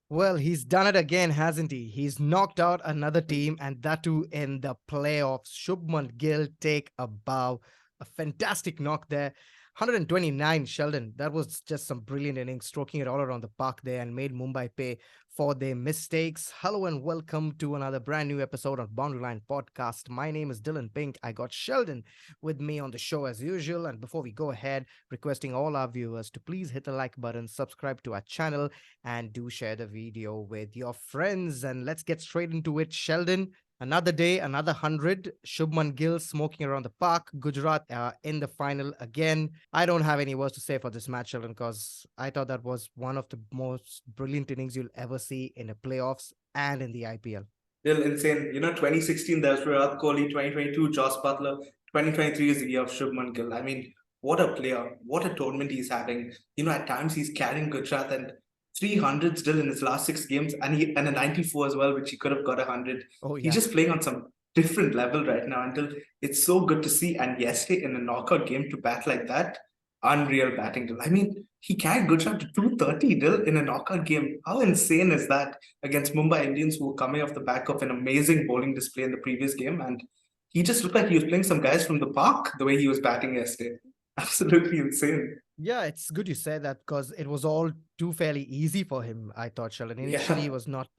Well, he's done it again, hasn't he? He's knocked out another team, and that too in the playoffs. Shubman Gill take a bow. A fantastic knock there. 129, Sheldon. That was just some brilliant innings, stroking it all around the park there and made Mumbai pay for their mistakes. Hello and welcome to another brand new episode of Boundary Line Podcast. My name is Dillon Pink. I got Sheldon with me on the show as usual. And before we go ahead, requesting all our viewers to please hit the like button, subscribe to our channel, and do share the video with your friends. And let's get straight into it. Sheldon, another day, another 100. Shubman Gill smoking around the park. Gujarat in the final again. I don't have any words to say for this match, Sheldon, because I thought that was one of the most brilliant innings you'll ever see in the playoffs and in the IPL. Still insane. 2016, there's Virat Kohli, 2022, Joss Butler, 2023 is the year of Shubman Gill. I mean, what a player, what a tournament he's having. At times he's carrying Gujarat and 300 still in his last 6 games and a 94 as well, which he could have got 100. Oh, He's yeah. just playing on some different level right now until it's so good to see. And yesterday in a knockout game to bat like that, unreal batting. I mean, he carried Gujarat to 230 Dill in a knockout game. How insane is that against Mumbai Indians who were coming off the back of an amazing bowling display in the previous game? And he just looked like he was playing some guys from the park the way he was batting yesterday. Absolutely insane. Yeah, it's good you said that because it was all too fairly easy for him, I thought, Sheldon. Initially, he Yeah. was not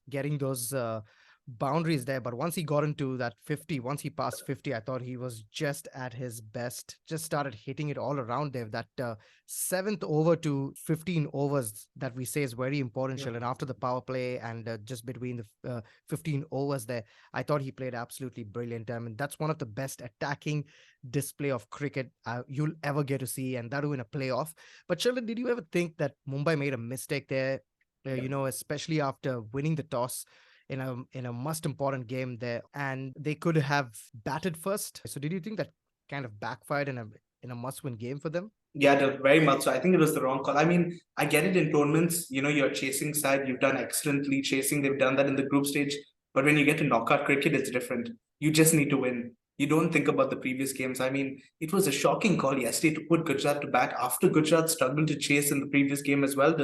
getting those boundaries there, but once he got into that 50, once he passed 50, I thought he was just at his best, just started hitting it all around there. That seventh over to 15 overs that we say is very important, Yeah. Sheldon, after the power play and just between the 15 overs there, I thought he played absolutely brilliant. I mean, that's one of the best attacking display of cricket you'll ever get to see, and that too in a playoff. But Sheldon, did you ever think that Mumbai made a mistake there? Especially after winning the toss in a most important game there, and they could have batted first. So, did you think that kind of backfired in a must-win game for them? Yeah, very much so. I think it was the wrong call. I mean, I get it in tournaments, you're chasing side, you've done excellently chasing, they've done that in the group stage. But when you get to knockout cricket, it's different. You just need to win. You don't think about the previous games. I mean, it was a shocking call yesterday to put Gujarat to bat after Gujarat struggled to chase in the previous game as well.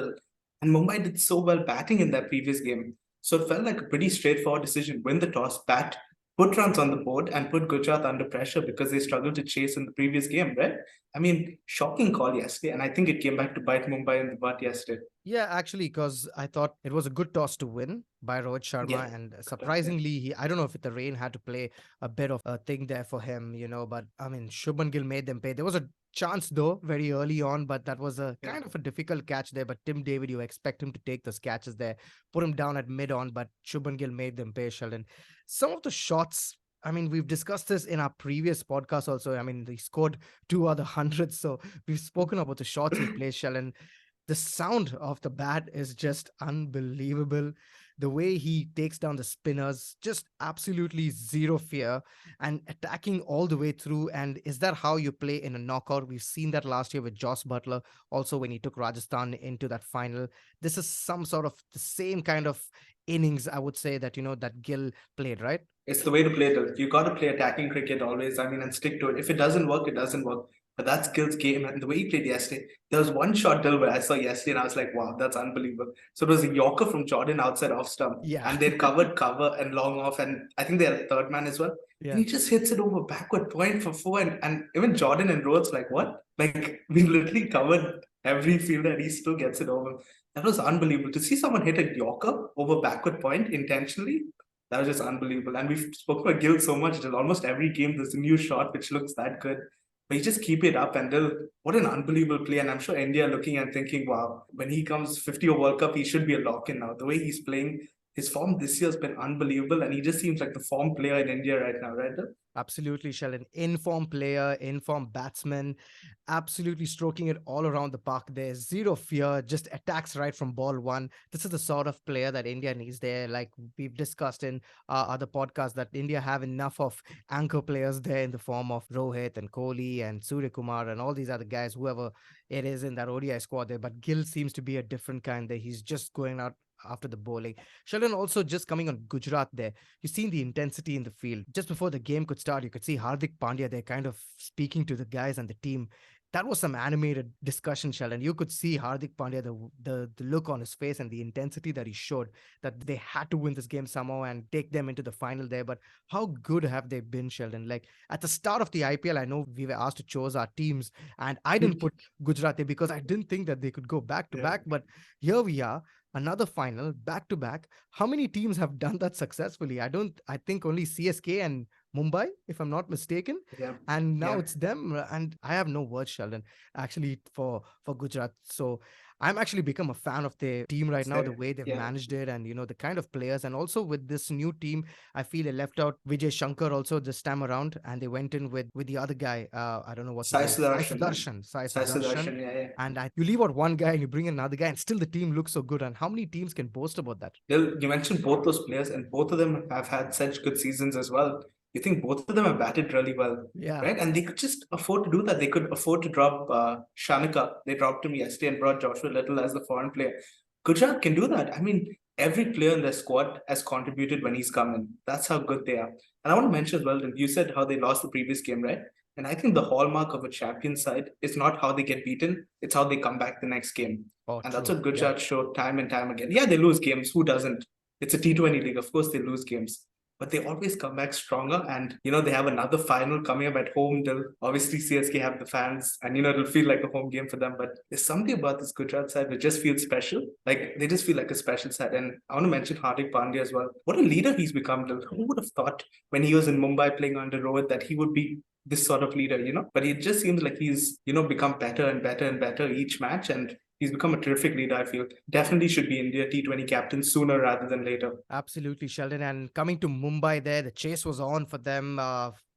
And Mumbai did so well batting in that previous game. So it felt like a pretty straightforward decision. Win the toss, bat, put runs on the board, and put Gujarat under pressure because they struggled to chase in the previous game, right? I mean, shocking call yesterday, and I think it came back to bite Mumbai in the butt yesterday. Yeah, actually, because I thought it was a good toss to win by Rohit Yeah, Sharma, and yeah. surprisingly, I don't know if the rain had to play a bit of a thing there for him, but I mean, Shubman Gill made them pay. There was a chance though very early on, but that was a Yeah. kind of a difficult catch there. But Tim David, you expect him to take those catches there, put him down at mid on, but Shubman Gill made them pay, Sheldon. Some of the shots. I mean, we've discussed this in our previous podcast also. I mean, he scored two other hundreds. So we've spoken about the shots he plays, Sheldon. The sound of the bat is just unbelievable. The way he takes down the spinners, just absolutely zero fear and attacking all the way through. And is that how you play in a knockout? We've seen that last year with Joss Butler, also when he took Rajasthan into that final. This is some sort of the same kind of innings, I would say, that Gill played, right? It's the way to play it. You got to play attacking cricket always. I mean, and stick to it. If it doesn't work, it doesn't work. But that's Gill's game. And the way he played yesterday, there was one shot Dill where I saw yesterday and I was like, wow, that's unbelievable. So it was a Yorker from Jordan outside off stump. Yeah. And they'd covered cover and long off. And I think they had a third man as well. And Yeah. he just hits it over backward point for four. And even Jordan and Rhodes, like, what? Like, we literally covered every fielder and he still gets it over. That was unbelievable. To see someone hit a Yorker over backward point intentionally, that was just unbelievable. And we've spoken about Gill so much that almost every game there's a new shot which looks that good. But you just keep it up and they'll, what an unbelievable play. And I'm sure India are looking and thinking, wow, when he comes 50 over World Cup, he should be a lock in now. The way he's playing, his form this year has been unbelievable. And he just seems like the form player in India right now, right? Absolutely, Sheldon. Informed player, informed batsman, absolutely stroking it all around the park. There's zero fear, just attacks right from ball one. This is the sort of player that India needs there. Like we've discussed in other podcasts, that India have enough of anchor players there in the form of Rohit and Kohli and Surya Kumar and all these other guys, whoever it is in that ODI squad there. But Gill seems to be a different kind there. He's just going out after the bowling. Sheldon, also just coming on Gujarat there. You've seen the intensity in the field. Just before the game could start, you could see Hardik Pandya there kind of speaking to the guys and the team. That was some animated discussion, Sheldon. You could see Hardik Pandya, the look on his face and the intensity that he showed, that they had to win this game somehow and take them into the final there. But how good have they been, Sheldon? Like at the start of the IPL, I know we were asked to choose our teams, and I didn't put Gujarat there because I didn't think that they could go back to Yeah. back. But here we are, another final back to back. How many teams have done that successfully? I think only CSK and Mumbai, if I'm not mistaken, Yeah. and now Yeah. it's them. And I have no words, Sheldon, actually for Gujarat. So I'm actually become a fan of their team right now, the way they've Yeah. managed it, and the kind of players, and also with this new team, I feel they left out Vijay Shankar also this time around, and they went in with the other guy. I don't know what's his Sai name, Sai Sudarshan. Sudarshan, Sai Sai Sudarshan. Sudarshan, yeah. And you leave out one guy and you bring in another guy, and still the team looks so good. And how many teams can boast about that? You mentioned both those players, and both of them have had such good seasons as well. You think both of them have batted really well, Yeah. right? And they could just afford to do that. They could afford to drop Shanika. They dropped him yesterday and brought Joshua Little as the foreign player. Gujarat can do that. I mean, every player in their squad has contributed when he's come in. That's how good they are. And I want to mention as well, you said how they lost the previous game, right? And I think the hallmark of a champion side is not how they get beaten, it's how they come back the next game. Oh, And that's true. what Yeah. Gujarat showed time and time again. Yeah, they lose games. Who doesn't? It's a T20 league. Of course, they lose games. But they always come back stronger. And, they have another final coming up at home. They'll obviously CSK have the fans. And, it'll feel like a home game for them. But there's something about this Gujarat side that just feels special. Like, they just feel like a special side. And I want to mention Hardik Pandya as well. What a leader he's become. Who would have thought when he was in Mumbai playing under Rohit that he would be this sort of leader, But it just seems like he's, become better and better and better each match. And he's become a terrific leader, I feel. Definitely should be India T20 captain sooner rather than later. Absolutely, Sheldon. And coming to Mumbai there, the chase was on for them.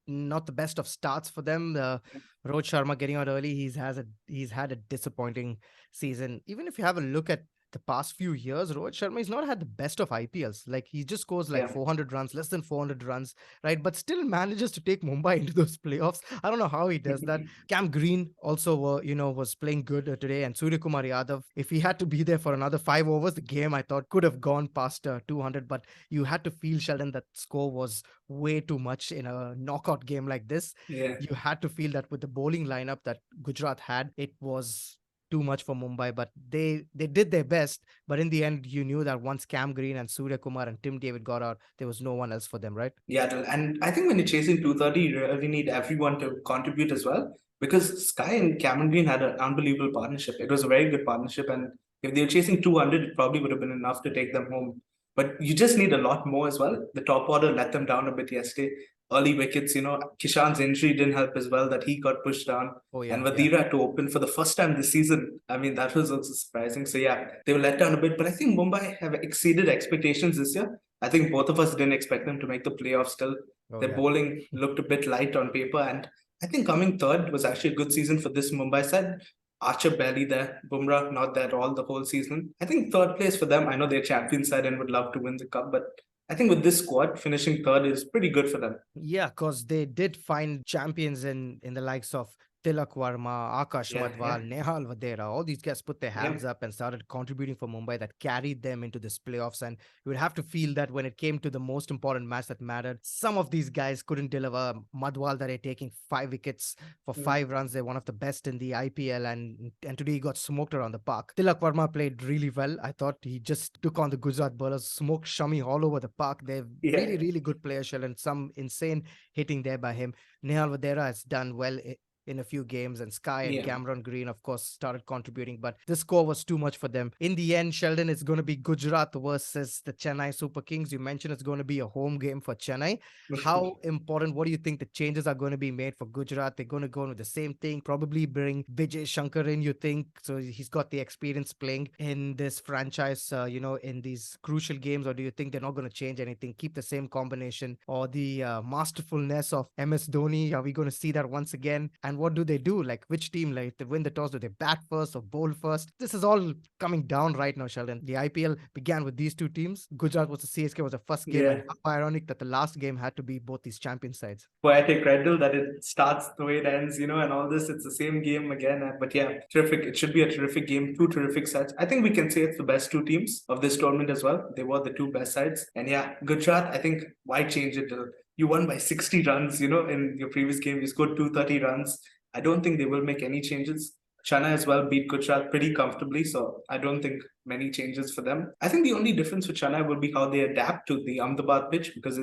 Not the best of starts for them. Rohit Sharma getting out early. He's had a disappointing season. Even if you have a look at the past few years, Rohit Sharma has not had the best of IPLs. Like he just scores like 400 runs, less than 400 runs, right? But still manages to take Mumbai into those playoffs. I don't know how he does that. Cam Green also, was playing good today, and Surya Kumar Yadav. If he had to be there for another 5 overs, the game I thought could have gone past 200. But you had to feel, Sheldon, that score was way too much in a knockout game like this. Yeah. You had to feel that with the bowling lineup that Gujarat had, it was too much for Mumbai, but they did their best. But in the end, you knew that once Cam Green and Surya Kumar and Tim David got out, there was no one else for them, right? Yeah, and I think when you're chasing 230, you really need everyone to contribute as well. Because Sky and Cameron Green had an unbelievable partnership. It was a very good partnership, and if they were chasing 200, it probably would have been enough to take them home. But you just need a lot more as well. The top order let them down a bit yesterday. Early wickets, Kishan's injury didn't help as well, that he got pushed down. Oh, yeah. And Vadira had to open for the first time this season. I mean, that was also surprising. So, yeah, they were let down a bit. But I think Mumbai have exceeded expectations this year. I think both of us didn't expect them to make the playoffs still. Oh, Their yeah. bowling looked a bit light on paper. And I think coming third was actually a good season for this Mumbai side. Archer barely there, Bumrah not there at all the whole season. I think third place for them. I know they're champion side and would love to win the cup, but I think with this squad, finishing third is pretty good for them. Yeah, because they did find champions in the likes of Tilak Varma, Akash Yeah, Madhwal, Nehal Vadera. All these guys put their hands up and started contributing for Mumbai, that carried them into this playoffs. And you would have to feel that when it came to the most important match that mattered, some of these guys couldn't deliver. Madhwal that are taking 5 wickets for 5 runs. They're one of the best in the IPL, and today he got smoked around the park. Tilak Varma played really well. I thought he just took on the Gujarat bowlers, smoked Shami all over the park. They're really, really good players, Sheldon. Some insane hitting there by him. Nehal Vadera has done well in a few games, and Sky and Cameron Green, of course, started contributing, but the score was too much for them. In the end, Sheldon, it's going to be Gujarat versus the Chennai Super Kings. You mentioned it's going to be a home game for Chennai. How important, what do you think the changes are going to be made for Gujarat? They're going to go with the same thing, probably bring Vijay Shankar in, you think? So he's got the experience playing in this franchise, in these crucial games, or do you think they're not going to change anything, keep the same combination, or the masterfulness of MS Dhoni? Are we going to see that once again? And what do they do? Like which team, like they win the toss, do they bat first or bowl first? This is all coming down right now, Sheldon. The IPL began with these two teams. Gujarat was the CSK was the first game, and how ironic that the last game had to be both these champion sides. Poetic, right? That it starts the way it ends, and all this. It's the same game again. But yeah, terrific. It should be a terrific game. Two terrific sides. I think we can say it's the best two teams of this tournament as well. They were the two best sides. And yeah, Gujarat, I think, why change it? You won by 60 runs, in your previous game. You scored 230 runs. I don't think they will make any changes. Chennai as well beat Gujarat pretty comfortably, so I don't think many changes for them. I think the only difference for Chennai will be how they adapt to the Ahmedabad pitch, because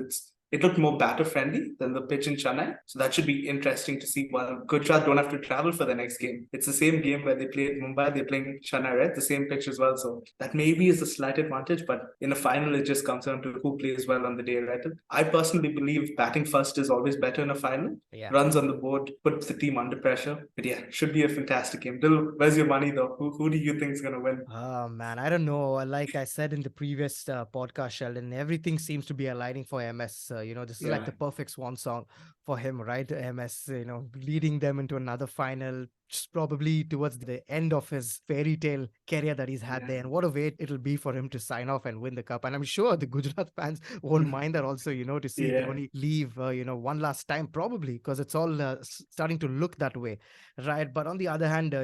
it looked more batter friendly than the pitch in Chennai. So that should be interesting to see. While Gujarat don't have to travel for the next game, it's the same game where they played Mumbai, they're playing Chennai, right? The same pitch as well. So that maybe is a slight advantage, but in a final, it just comes down to who plays well on the day, right? I personally believe batting first is always better in a final. Yeah. Runs on the board, puts the team under pressure. But yeah, should be a fantastic game. Dill, where's your money though? Who do you think is gonna win? Oh man, I don't know. Like I said in the previous podcast, Sheldon, everything seems to be aligning for MS. This is like Yeah. the perfect swan song for him, right? MS, leading them into another final, just probably towards the end of his fairy tale career that he's had Yeah. there. And what a way it'll be for him to sign off and win the cup. And I'm sure the Gujarat fans won't mind that also, to see Yeah. Dhoni leave, one last time, probably, because it's all starting to look that way, right? But on the other hand,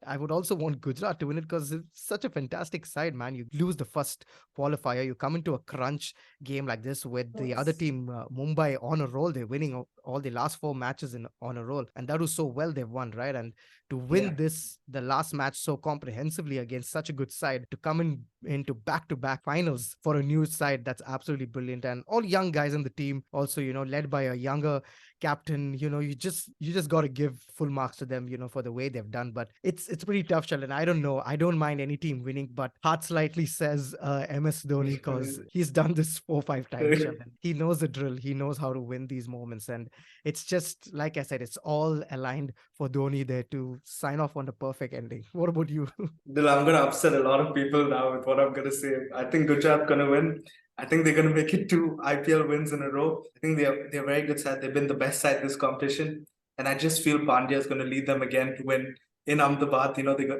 I would also want Gujarat to win it because it's such a fantastic side, man. You lose the first qualifier, you come into a crunch game like this with the other team, Mumbai, on a roll. They're winning all the last 4 matches on a roll, and that was so well they've won, right? And to win Yeah. the last match so comprehensively against such a good side, to come into back-to-back finals for a new side, that's absolutely brilliant. And all young guys in the team, also, led by a younger captain, you just got to give full marks to them, for the way they've done. But it's pretty tough, Sheldon. I don't know. I don't mind any team winning, but heart slightly says MS Dhoni, because he's done this 4 5 times, Sheldon. He knows the drill. He knows how to win these moments, and it's just like I said, it's all aligned for Dhoni there to sign off on the perfect ending. What about you? Dill, I'm gonna upset a lot of people now with what I'm gonna say. I think Gujarat gonna win. I think they're gonna make it 2 IPL wins in a row. I think they're a very good side. They've been the best side this competition, and I just feel Pandya is gonna lead them again to win in Ahmedabad.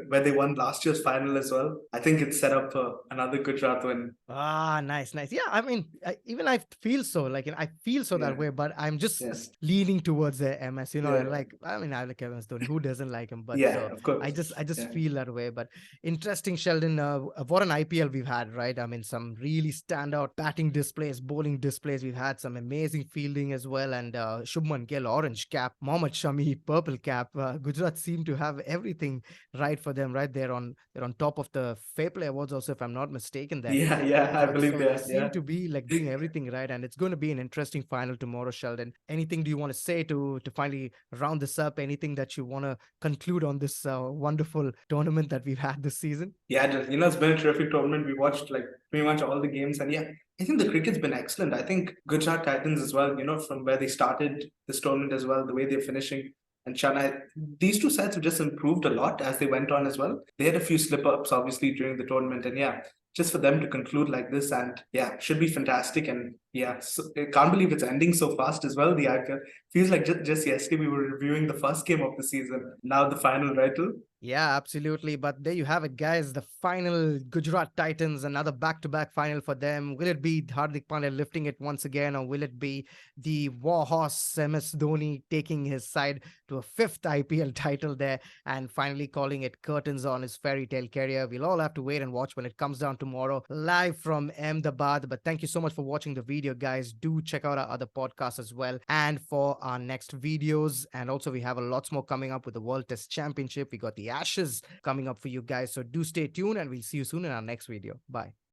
Where they won last year's final as well. I think it's set up for another Gujarat win. Nice. Yeah, I mean, I feel so. Like, I feel so that Yeah. way, but I'm just Yeah. leaning towards the MS. And Yeah. like, I mean, I like MS Dhoni. Who doesn't like him? But Yeah. so Of course. I just Yeah. feel that way. But interesting, Sheldon. What an IPL we've had, right? I mean, some really standout batting displays, bowling displays. We've had some amazing fielding as well. And Shubman Gill, orange cap, Mohammad Shami, purple cap. Gujarat seem to have everything right for them, right? They're on top of the Fair Play Awards also, if I'm not mistaken. There. Yeah. Yeah. I believe So they that. seem Yeah. to be like doing everything right, and it's going to be an interesting final tomorrow, Sheldon. Anything do you want to say to finally round this up? Anything that you want to conclude on this wonderful tournament that we've had this season? Yeah, it's been a terrific tournament. We watched like pretty much all the games, and yeah, I think the cricket's been excellent. I think Gujarat Titans as well, from where they started this tournament as well, the way they're finishing, and Chennai, these two sides have just improved a lot as they went on as well. They had a few slip ups, obviously, during the tournament, and yeah, just for them to conclude like this, and yeah, should be fantastic. And yeah, so, I can't believe it's ending so fast as well. The IPL feels like just yesterday we were reviewing the first game of the season, now the final, right? Yeah, absolutely. But there you have it, guys. The final, Gujarat Titans, another back-to-back final for them. Will it be Hardik Pandya lifting it once again, or will it be the warhorse MS Dhoni taking his side to a 5th IPL title there and finally calling it curtains on his fairy tale career? We'll all have to wait and watch when it comes down tomorrow, live from Ahmedabad. But thank you so much for watching the video, guys. Do check out our other podcasts as well, and for our next videos. And also, we have a lots more coming up with the World Test Championship. We got the Ashes coming up for you guys. So do stay tuned, and we'll see you soon in our next video. Bye.